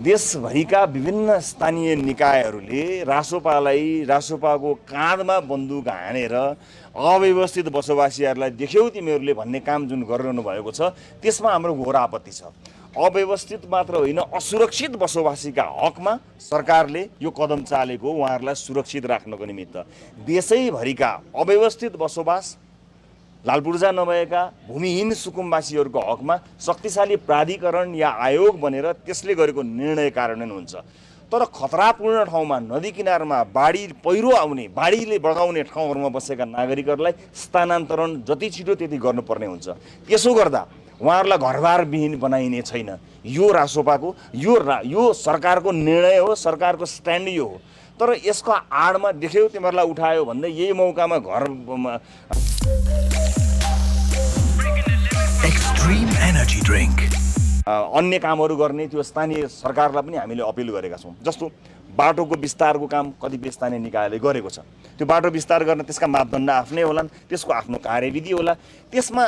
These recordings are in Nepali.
देशभरिका विभिन्न स्थानीय निकायहरूले रासोपाको काँधमा बन्दुक हानेर अव्यवस्थित बसोबासीहरूलाई देख्यौ तिमीहरूले भन्ने काम जुन गरिरहनु भएको छ त्यसमा हाम्रो घोर आपत्ति छ। अव्यवस्थित मात्र होइन, असुरक्षित बसोबासीका हकमा सरकारले यो कदम चालेको उहाँहरूलाई सुरक्षित राख्नको निमित्त। देशैभरिका अव्यवस्थित बसोबास, लालपूर्जा नभएका भूमिहीन सुकुम्बासीहरूको हकमा शक्तिशाली प्राधिकरण या आयोग बनेर त्यसले गरेको निर्णय कार्यान्वयन हुन्छ। तर खतरापूर्ण ठाउँमा, नदी किनारमा बाढी पहिरो आउने, बाढीले बगाउने ठाउँहरूमा बसेका नागरिकहरूलाई स्थानान्तरण जति छिटो त्यति गर्नुपर्ने हुन्छ। त्यसो गर्दा उहाँहरूलाई घरबारविहीन बनाइने छैन। यो रासोपाको यो सरकारको निर्णय हो, सरकारको स्ट्यान्ड यो हो। तर यसको आडमा देख्यौ तिमीहरूलाई उठायो भन्दै यही मौकामा Extreme Energy Drink अन्य कामहरू गर्ने त्यो स्थानीय सरकारलाई पनि हामीले अपिल गरेका छौँ। जस्तो बाटोको विस्तारको काम कतिपय स्थानीय निकायले गरेको छ। त्यो बाटो विस्तार गर्न त्यसका मापदण्ड आफ्नै होलान्, त्यसको आफ्नो कार्यविधि होला। त्यसमा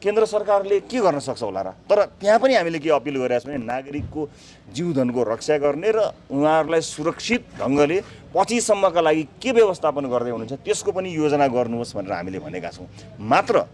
केन्द्र सरकारले के गर्न सक्छ होला र? तर त्यहाँ पनि हामीले के अपिल गरेका छौँ भने नागरिकको जीवधनको रक्षा गर्ने र उहाँहरूलाई सुरक्षित ढङ्गले पछिसम्मका लागि के व्यवस्थापन गर्दै हुनुहुन्छ त्यसको पनि योजना गर्नुहोस् भनेर हामीले भनेका छौँ। मात्र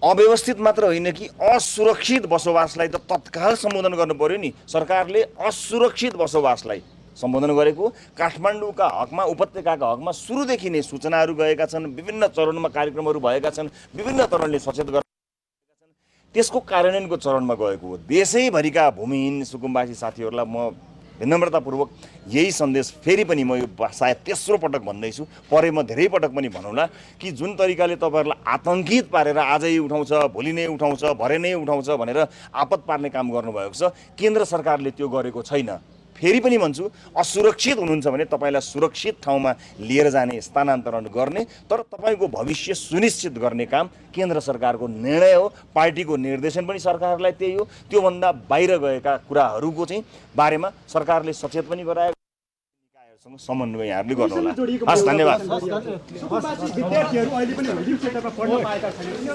अव्यवस्थित मात्र होइन कि असुरक्षित बसोबासलाई त तत्काल सम्बोधन गर्नु पर्यो नि। सरकारले असुरक्षित बसोबासलाई सम्बोधन गरेको, काठमाडौँका हकमा, उपत्यकाका हकमा सुरुदेखि नै सूचनाहरू गएका छन्, विभिन्न चरणमा कार्यक्रमहरू भएका छन्, विभिन्न तरणले सचेत गरेका छन्, त्यसको कार्यान्वयनको चरणमा गएको हो। देशैभरिका भूमिहीन सुकुम्बासी साथीहरूलाई म विनम्रतापूर्वक यही सन्देश फेरि पनि म यो सायद तेस्रो पटक भन्दैछु, परे म धेरै पटक पनि भनौँला कि जुन तरिकाले तपाईँहरूलाई आतङ्कित पारेर आजै उठाउँछ, भोलि नै उठाउँछ, भरे नै उठाउँछ भनेर आपत पार्ने काम गर्नुभएको छ, केन्द्र सरकारले त्यो गरेको छैन। फेरि पनि भन्छु, असुरक्षित हुनुहुन्छ भने तपाईँलाई सुरक्षित ठाउँमा लिएर जाने, स्थानान्तरण गर्ने, तर तपाईँको भविष्य सुनिश्चित गर्ने काम केन्द्र सरकारको निर्णय हो। पार्टीको निर्देशन पनि सरकारलाई त्यही हो। त्योभन्दा बाहिर गएका कुराहरूको चाहिँ बारेमा सरकारले सचेत पनि गराएको, निकायहरूसँग समन्वय यहाँहरूले गर्नुहोला। हस्, धन्यवाद। विद्यार्थीहरू अहिले पनि रिलिफ सेन्टरमा पढ्न पाएका छैनन्।